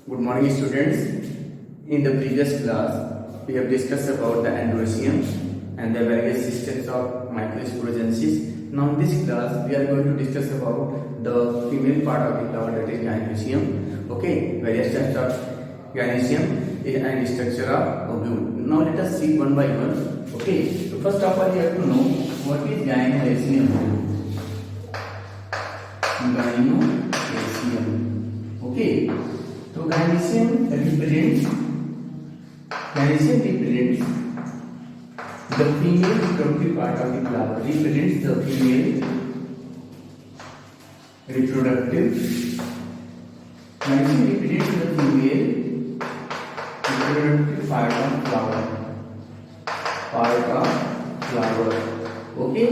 Good morning, students. In the previous class, we have discussed about the androecium and the various systems of microsporogenesis. Now, in this class, we are going to discuss about the female part of the flower, that is gynecium. Okay, various types of gynecium and structure of ovule. Now, let us see one by one. Okay, so first of all, you have to know what is gynecium. Gynecium. Okay. So gynecium represents the female reproductive part of the flower. Represents the female reproductive. Gynecium represents the female reproductive part of flower. Okay,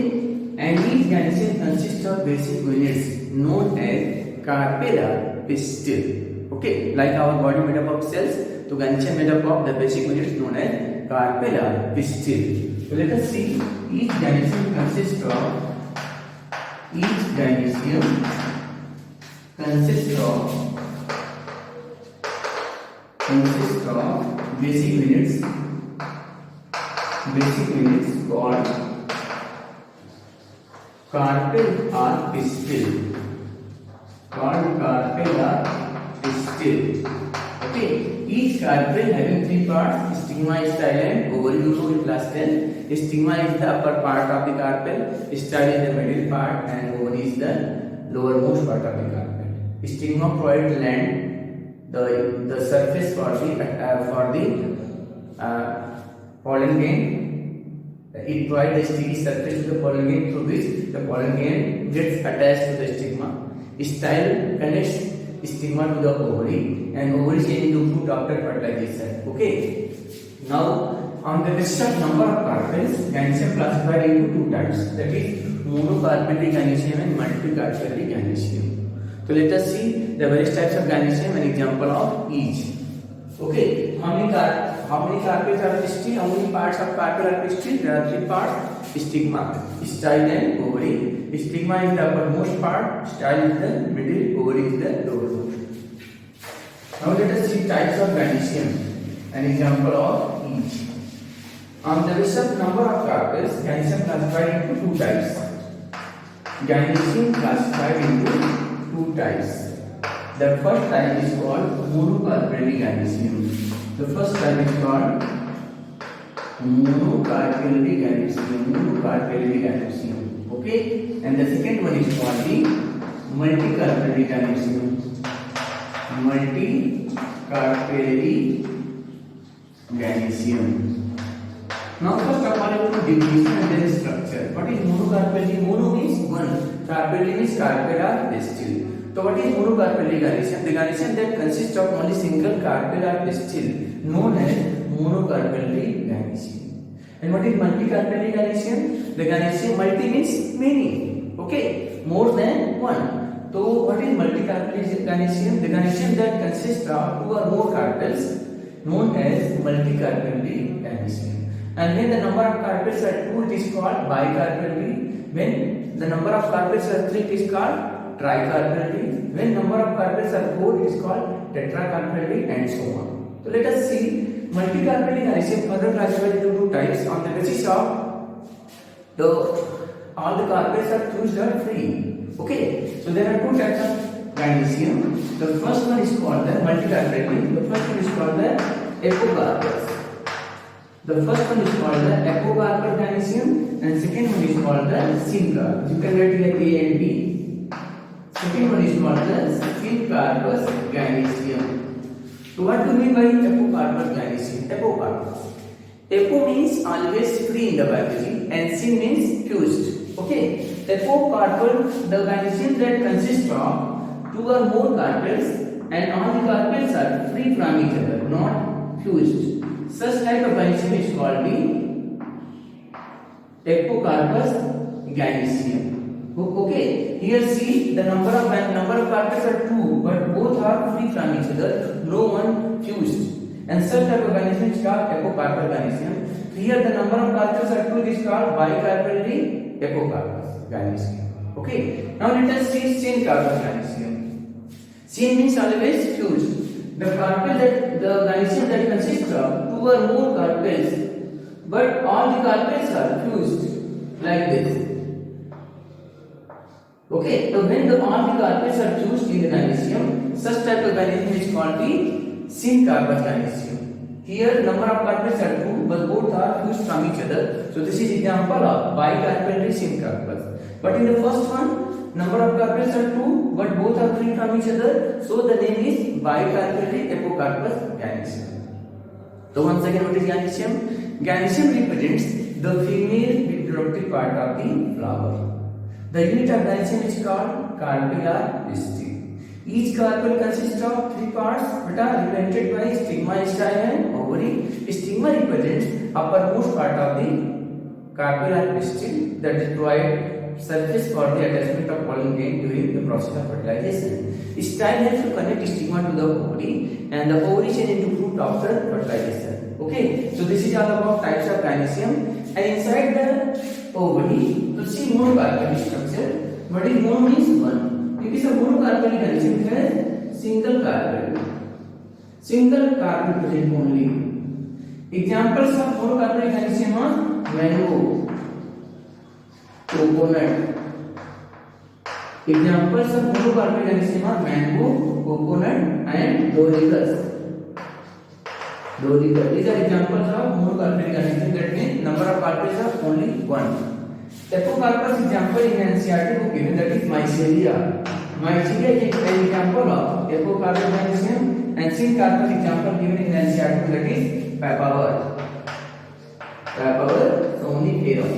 and these gynecium consist of basic units known as carpella pistil. Okay, like our body made up of cells, so gynecium made up of the basic units known as carpella pistil. So let us see, each gynecium consists of basic units called carpel or pistil. Okay, each carpel having three parts: stigma, style, and ovary. You know in class 10, stigma is the upper part of the carpel, style is the middle part, and ovary is the lowermost part of the carpel. Stigma provides land, the surface for the pollen grain. It provides the sticky surface to the pollen grain through which the pollen grain gets attached to the stigma. Style connects stigma to the ovary, and ovary change into fruit after fertilization. Okay. Now, on the list of number of carpels, gynecium classified into two types, that is monocarpellary gynecium and multicarpellary gynecium. So let us see the various types of gynecium, an example of each. Okay, how many carpels are pistil? How many parts of carpel are pistil? There are three parts: stigma, style, and ovary. Stigma is the uppermost part, style is the middle, ovary is the lowermost. Now let us see types of gynecium, an example of each. On the list of number of carpels, gynecium classified into two types. Gynecium classified into two types. The first type is called monocarpellary gynecium. Monocarpellary gynecium. Okay, and the second one is called the multicarpellary gynecium. Now first of all, I will definition and then structure. What is monocarpellary? Mono means one. Carpellary means carpella pistil. So what is monocarpellary gynecium? The gynecium that consists of only single carpella pistil, known as monocarpellary gynecium. And what is multicarpellary gynecium? The gynecium, multi means many. Okay, more than one. So what is multicarpellary gynecium? The gynecium that consists of two or more carpels, known as multicarpellary gynecium. And when the number of carpels are two, it is called bicarpellary. When the number of carpels are three, it is called tricarpellary. When number of carpels are four, it is called tetracarpellary, and so on. So let us see. Multicarpellary gynecium further classified into two types on the basis of all the carpels are fused or free. Okay, so there are two types of gynecium. The first one is called the multicarpellary. The first one is called the apocarpus. Apocarpal gynecium, and second one is called the syncarpus. You can write like A and B. Second one is called the syncarpus gynecium. So what do you mean by apocarpal gynecium? Apo means always free in the biology, and syn means fused. Okay, the apocarpal, the gynecium that consists of two or more carpels, and all the carpels are free from each other, not fused. Such type of gynecium is called the apocarpus gynecium. Okay, here see the number of carpels are two, but both are free from each other, no one fused. And such type of gynecium is called apocarpal gynecium. Here the number of carpels are two, it is called bicarpellary apocarpus gynecium. Okay, now let us see syncarpus gynecium. Syn means always fused. the carpel that the gynoecium that consists of two or more carpels, but all the carpels are fused like this. Okay, so when all the carpels are fused in the gynoecium, such type of gynoecium is called the syncarpous gynoecium. Here number of carpels are two, but both are fused from each other. So this is example of bicarpellary syncarpous. But in the first one, number of carpels are two, but both are free from each other. So the name is bicarpellary apocarpous gynoecium. So once again, what is gynoecium? Gynoecium represents the female reproductive part of the flower. The unit of gynoecium is called carpel or pistil. Each carpel consists of three parts that are represented by stigma, style and ovary. Stigma represents uppermost part of the carpel or pistil that is provide surface for the attachment of pollen grain during the process of fertilization. Style helps to connect stigma to the ovary and the ovary change into fruit after fertilization. Okay, so this is all about types of gynoecium. And inside the ovary, to see monocarpal structure. What is mono means one. It is a monocarpal gynoecium has single carpel. Single carpel present only. Examples of monocarpal gynoecium are mango, coconut. Examples of monocarpal gynoecium are mango, coconut and doricus. Doricus. These are examples of monocarpal gynoecium. That means number of carpels are only one. Apocarpous example in NCERT book given, that is Mycelia. Mycelia is an example of apocarpal gynoecium, and syncarpous example given in NCERT book, that is papaver. Papaver, so only pair of.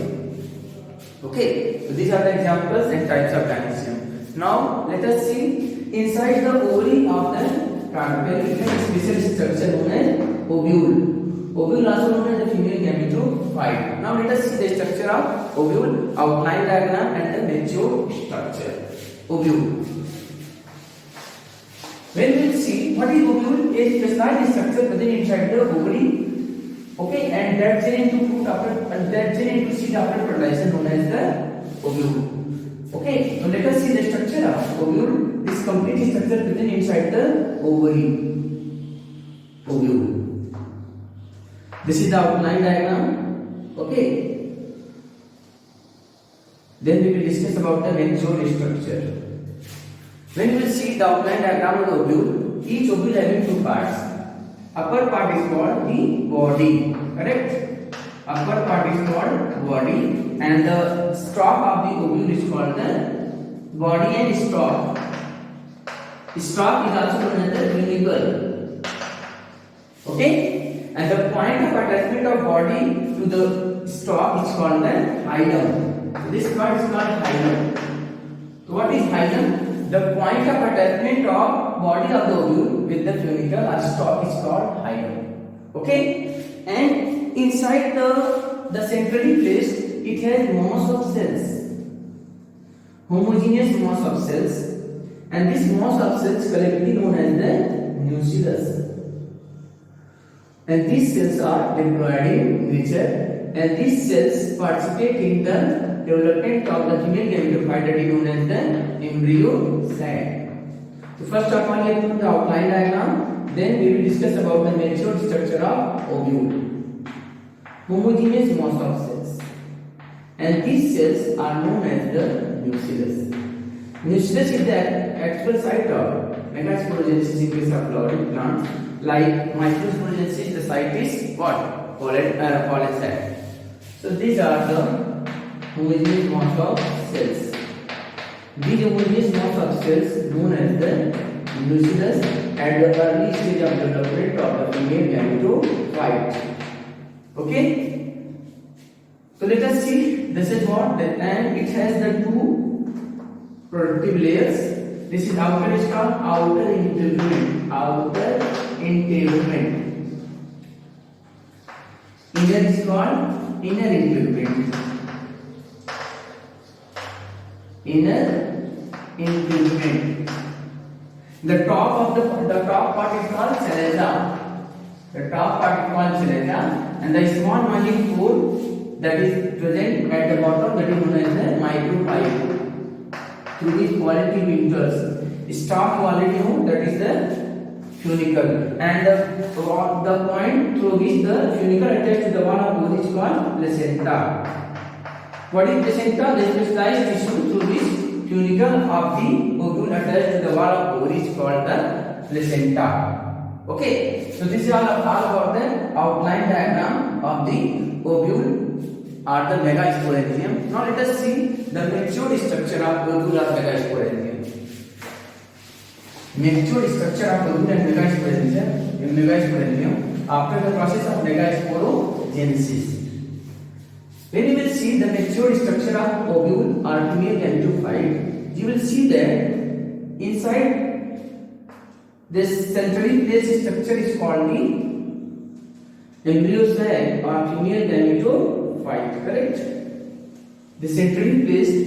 Okay, so these are the examples and types of gynoecium. Now let us see inside the ovary of the carpel, it has a special structure known as ovule. Ovule also known as the female gametophyte. Now let us see the structure of ovule, outline diagram and the mature structure. Ovule. When we will see what is ovule, a specialized structure present inside the ovary. Okay, and that change into fruit after, and that change into seed after fertilization known as the ovule. Okay, so let us see the structure of ovule. This complete structure present inside the ovary. Ovule. This is the outline diagram. Okay. Then we will discuss about the mature structure. When we will see the outline diagram of the ovule, each ovule having two parts. Upper part is called the body, correct? Upper part is called body, and the stalk of the ovule is called the body and stalk. Stalk is also known as the funicle. Okay, and the point of attachment of body to the stalk is called the hilum. So this part is called hilum. So what is hilum? The point of attachment of body of the ovule with the funicle or stalk is called hilum. Okay, and inside the centrally placed, it has mass of cells, homogeneous mass of cells, and this mass of cells collectively known as the nucleus. And these cells are diploid in nature, and these cells participate in the development of the female gametophyte, that is known as the embryo sac. So first of all, we have put the outline diagram. Then we will discuss about the mature structure of ovule. Homogeneous mass of cells, and these cells are known as the nucleus. Nucleus is the actual site of metasporogenesis in case of flowering plants. Like microsporogenesis, the site is what? Pollen sac. So these are the homogeneous mass of cells. These homogeneous mass of cells known as the nucleus at the early stage of development of the female gametophyte. Okay. So let us see. This is what, and it has the two productive layers. This is outer stalk, outer integument, outer integument. Inner is called inner integument. Inner integument. The top part is called chalaza. The top part is called chalaza, and the small margin pore that is present at the bottom, that is known as the micropyle. Through these quality filters, stalk you already know, that is the funicle, and the point through which the funicle attached to the wall of ovary is called placenta. What is placenta? The specialized tissue through which funicle of the ovule attached to the wall of ovary is called the placenta. Okay, so this is all about the outline diagram of the ovule or the megasporangium. Now let us see the matured structure of ovule or megasporangium. Matured structure of ovule and megasporangium after the process of megasporogenesis. When you will see the matured structure of ovule or female gametophyte, you will see that inside this centrally placed structure is called the embryo sac or female gametophyte, correct? The centrally placed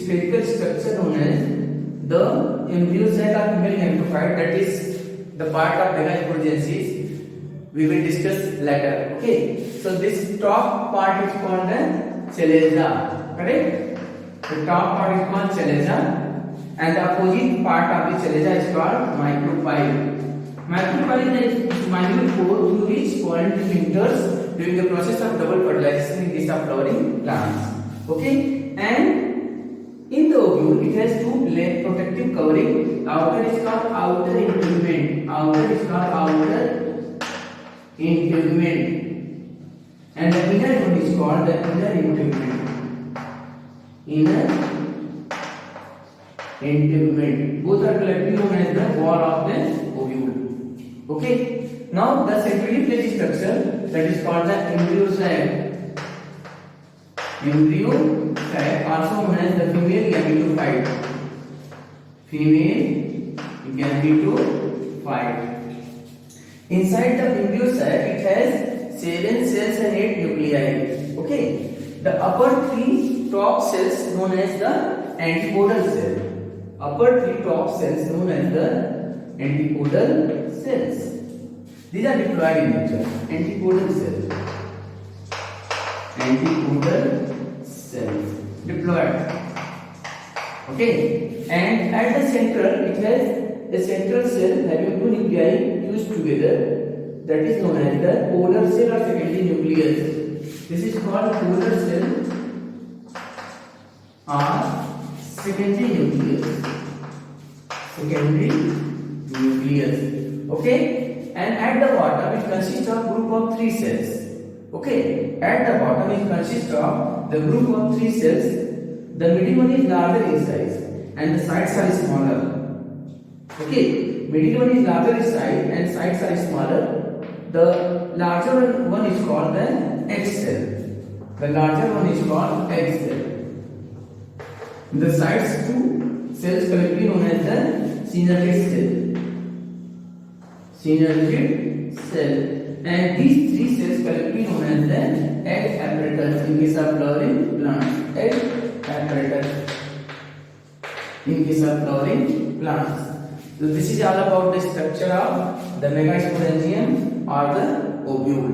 spherical structure known as the embryo sac or female gametophyte, that is the part of megasporogenesis, we will discuss later. Okay, so this top part is called the chalaza, correct? The top part is called chalaza, and the opposite part of the chalaza is called micropyle. Micropyle is a minute pore through which pollen enters during the process of double fertilization in case of flowering plants. Okay, and in the ovule it has two protective covering. Outer is called outer integument. Outer is called outer integument, and the inner one is called the inner integument. Inner integument. Both are collectively known as the wall of the ovule. Okay. Now the centrally placed structure, that is called the embryo sac. Embryo sac, also known as the female gametophyte. Female gametophyte. Inside the embryo sac, it has 7 cells and 8 nuclei. Okay. The upper 3 top cells known as the antipodal cell. Upper 3 top cells known as the antipodal cells. These are diploid in nature. Antipodal cells. Antipodal cells. Diploid. Okay. And at the center, it has a central cell having 2 nuclei fused together. That is known as the polar cell or secondary nucleus. This is called polar cell or secondary nucleus. Secondary nucleus. Okay, and at the bottom it consists of group of 3 cells. Okay, at the bottom it consists of the group of 3 cells. The middle one is larger in size and the sides are smaller. Okay, middle one is larger in size and sides are smaller. The larger one is called the egg cell. The larger one is called egg cell. The sides 2 cells collectively known as the synergid cell. Synergid cell. And these 3 cells collectively known as the egg apparatus in case of flowering plants. Egg apparatus in case of flowering plants. So this is all about the structure of the megasporangium or the ovule.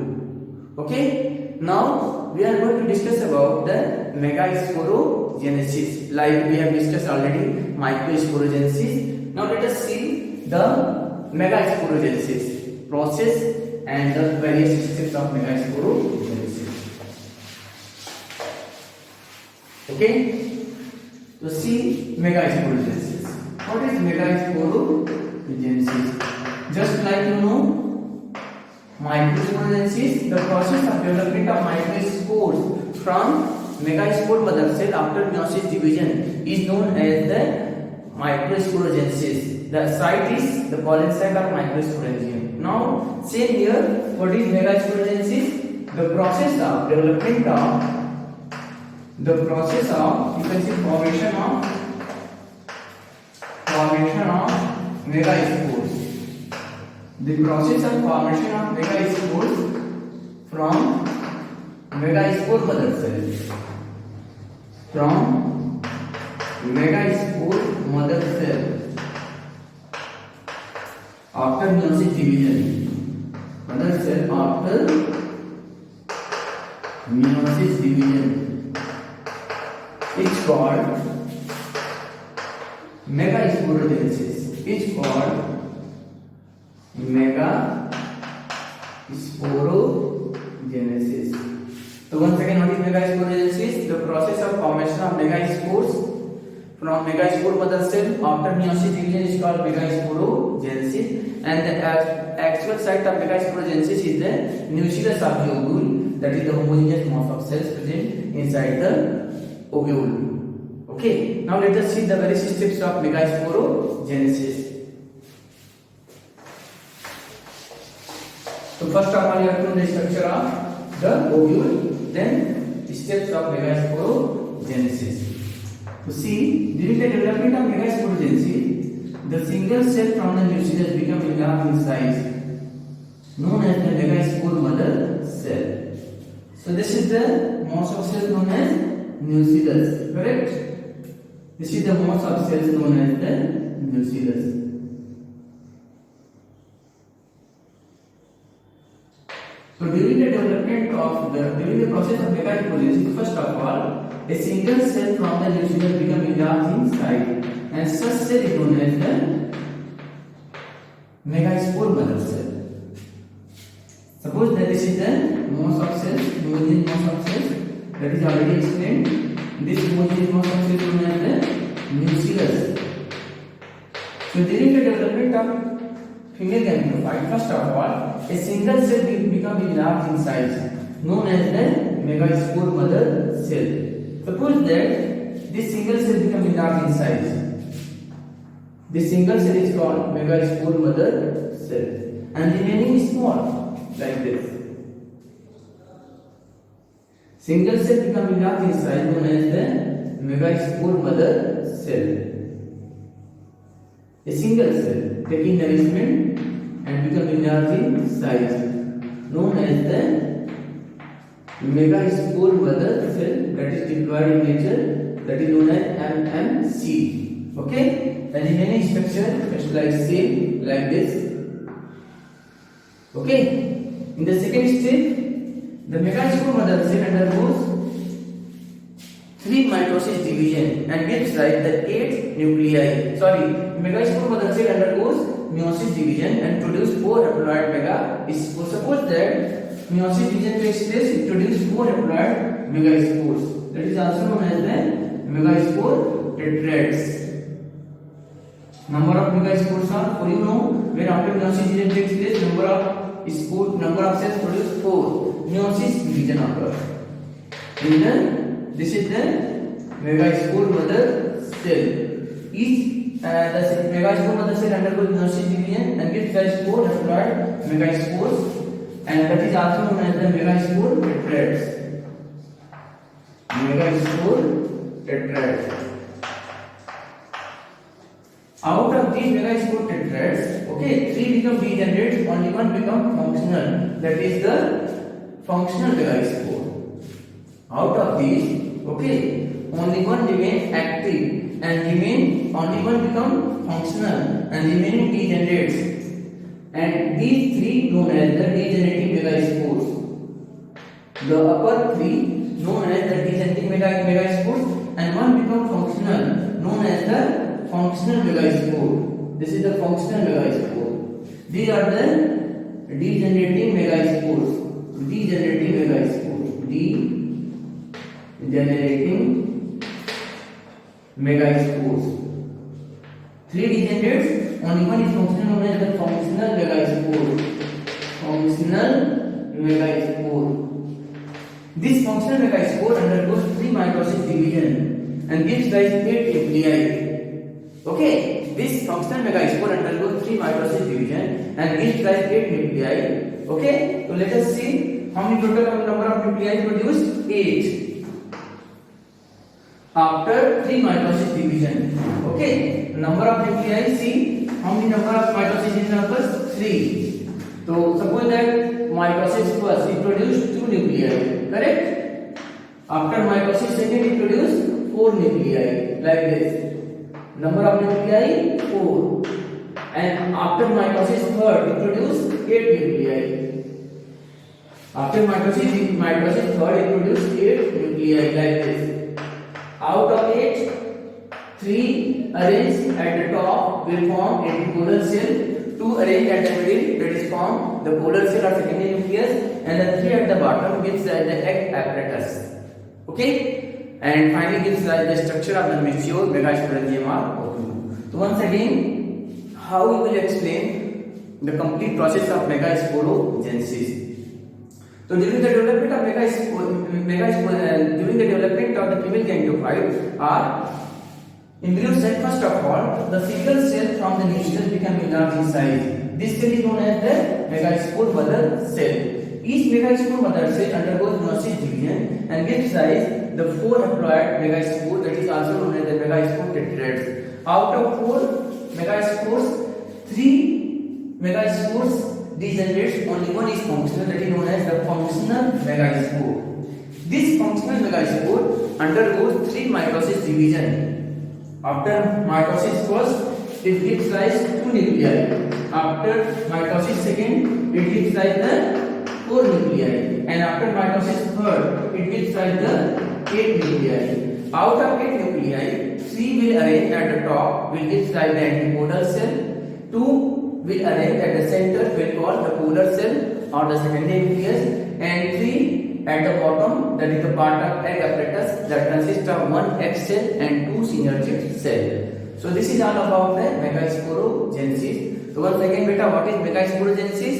Okay. Now we are going to discuss about the megasporogenesis. Like we have discussed already microsporogenesis. Now let us see the megasporogenesis process and the various steps of megasporogenesis. Okay. So see megasporogenesis. What is megasporogenesis? Just like you know, microsporogenesis, the process of development of microspores from megaspore mother cell after meiosis division is known as the microsporogenesis. The site is the pollen sac or microsporangium. Now, same here, what is megasporogenesis? The process of development of, you can see formation of megaspores. The process of formation of megaspores from megaspore mother cells. From megaspore mother cell after meiosis division. Mother cell after meiosis division is called megasporogenesis. Is called mega sporogenesis. So once again, what is megasporogenesis? The process of formation of megaspores from megaspore mother cell after meiosis division is called megasporogenesis, and the actual site of megasporogenesis is the nucleus of the ovule, that is the homogeneous mass of cells present inside the ovule. Okay, now let us see the various steps of megasporogenesis. So first of all, you have to know the structure of the ovule, then steps of megasporogenesis. So see, during the development of megasporogenesis, the single cell from the nucleus become enlarged in size, known as the megaspore mother cell. So this is the mass of cells known as nucleus, correct? This is the mass of cells known as the nucleus. So during the process of megasporogenesis, first of all, a single cell from the nucleus become enlarged in size, and such cell is known as the megaspore mother cell. Suppose that this is the mass of cells, homogeneous mass of cells, that is already explained. This homogeneous mass of cells is known as the nucleus. So during the development of female gametophyte, first of all, a single cell will become enlarged in size, known as the megaspore mother cell. Suppose that this single cell become enlarged in size. This single cell is called megaspore mother cell, and remaining small like this. Single cell become enlarged in size, known as the megaspore mother cell. A single cell taking nourishment and become enlarged in size, known as the megaspore mother cell, that is diploid in nature, that is known as MMC. Okay, and in any structure it's like same like this. Okay, in the second step, the megaspore mother cell undergoes 3 mitosis division and gives rise the 8 nuclei. Megaspore mother cell undergoes meiosis division and produce 4 haploid megaspores. Suppose that meiosis division takes place, it produces 4 haploid megaspores. That is also known as the megaspore tetrads. Number of megaspores are 4. You know, when after meiosis division takes place, number of cells produced 4. Meiosis division occurs. This is the megaspore mother cell. The megaspore mother cell undergoes meiosis division and gives rise to 4 haploid megaspores, and that is also known as the megaspore tetrads. Megaspore tetrads. Out of these megaspore tetrads, okay, 3 become degenerate, only 1 become functional. That is the functional megaspore. Out of these, okay, only 1 remain active, and only 1 become functional, and remaining degenerates. And these 3 known as the degenerating megaspores. The upper 3 known as the degenerating megaspores, and 1 become functional, known as the functional megaspore. This is the functional megaspore. These are the degenerating megaspores. Degenerating megaspores. Degenerating megaspores. 3 degenerates, only 1 is functional, known as the functional megaspore. Functional megaspore. This functional megaspore undergoes 3 mitosis division and gives rise to 8 nuclei. Okay, this functional megaspore undergoes 3 mitosis division and gives rise to 8 nuclei. Okay, so let us see how many total number of nuclei produced. 8. After 3 mitosis division, okay, number of nuclei, see how many number of mitosis division occurs. 3. So suppose that mitosis first it produced 2 nuclei, correct? After mitosis second it produced 4 nuclei like this. Number of nuclei 4, and after mitosis third it produced 8 nuclei. After mitosis third it produced 8 nuclei like this. Out of 8, 3 arranged at the top will form a reticular cell, 2 arranged at the middle that is formed the polar cell or secondary nucleus, and the 3 at the bottom gives the egg apparatus. Okay, and finally gives the structure of the mature megasporangium or ovule. So once again, how we will explain the complete process of megasporogenesis. So during the development of during the development of the female gametophyte or embryo cell, first of all, the single cell from the nucleus become large in size. This cell is known as the megaspore mother cell. Each megaspore mother cell undergoes meiosis division and gives rise the 4 haploid megaspore, that is also known as the megaspore tetrads. Out of 4 megaspores, 3 megaspores degenerates, only one is functional, that is known as the functional megaspore. This functional megaspore undergoes 3 mitosis division. After mitosis first, it gives rise to nuclei. After mitosis second, it gives rise the 4 nuclei. And after mitosis third, it gives rise the 8 nuclei. Out of 8 nuclei, 3 will arrange at the top, will give rise the antipodal cell. 2 will arrange at the center, will call the polar cell or the secondary nucleus, and 3 at the bottom, that is the part of egg apparatus that consists of 1 egg cell and 2 synergid cell. So this is all about the megasporogenesis. So once again, beta, what is megasporogenesis?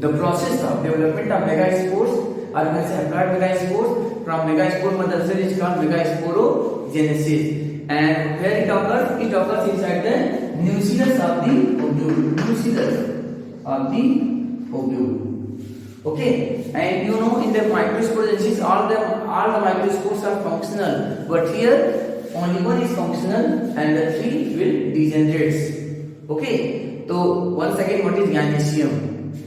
The process of development of megaspores, or you can say haploid megaspores from megaspore mother cell is called megasporogenesis. And where it occurs? It occurs inside the nucleus of the ovule. Nucleus of the ovule. Okay, and you know in the microsporogenesis all the microspores are functional, but here only one is functional and the 3 will degenerate. Okay, so once again, what is gynecium?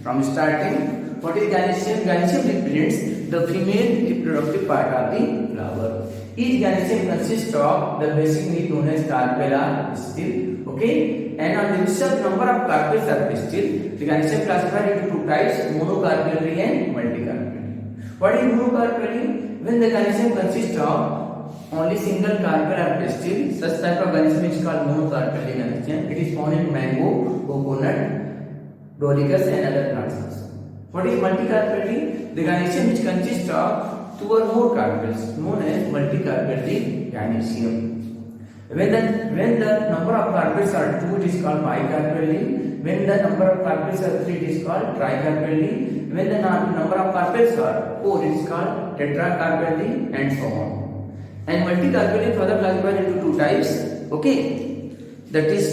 From starting, what is gynecium? Gynecium represents the female reproductive part of the flower. Each gynecium consists of the basic unit known as carpel or pistil. Okay, and on the basis of number of carpels or pistil, the gynecium classified into 2 types: monocarpellary and multicarpellary. What is monocarpellary? When the gynecium consists of only single carpel or pistil, such type of gynecium is called monocarpellary gynecium. It is found in mango, coconut, dolichos and other plants. What is multicarpellary? The gynecium which consists of 2 or more carpels, known as multicarpellary gynecium. When the number of carpels are 2, it is called bicarpellary. When the number of carpels are 3, it is called tricarpellary. When the number of carpels are 4, it is called tetracarpellary, and so on. And multicarpellary further classified into 2 types. Okay, that is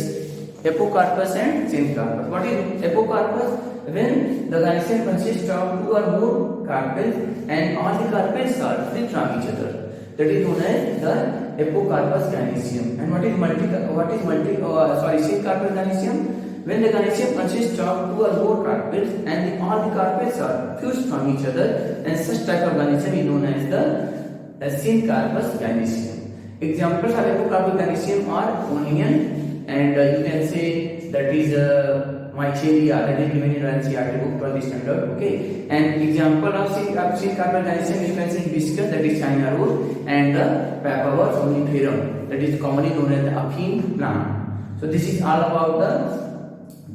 apocarpus and syncarpus. What is apocarpus? When the gynecium consists of 2 or more carpels and all the carpels are free from each other, that is known as the apocarpus gynecium. And what is syncarpus gynecium? When the gynecium consists of 2 or more carpels and all the carpels are fused from each other, and such type of gynecium is known as the syncarpus gynecium. Examples of apocarpus gynecium are onion, and you can say that is Michelia, that is given in NCERT book for this standard. Okay, and example of syncarpus gynecium you can say hibiscus, that is China rose, and the papaver somniferum, that is commonly known as the aphene plant. So this is all about the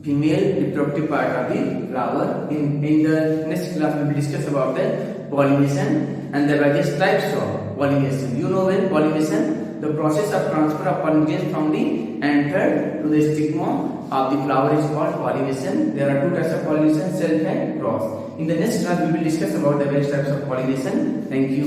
female reproductive part of the flower. In the next class we will discuss about the pollination and the various types of pollination. You know well, pollination, the process of transfer of pollen from the anther to the stigma of the flower is called pollination. There are 2 types of pollination, self and cross. In the next class we will discuss about the various types of pollination. Thank you.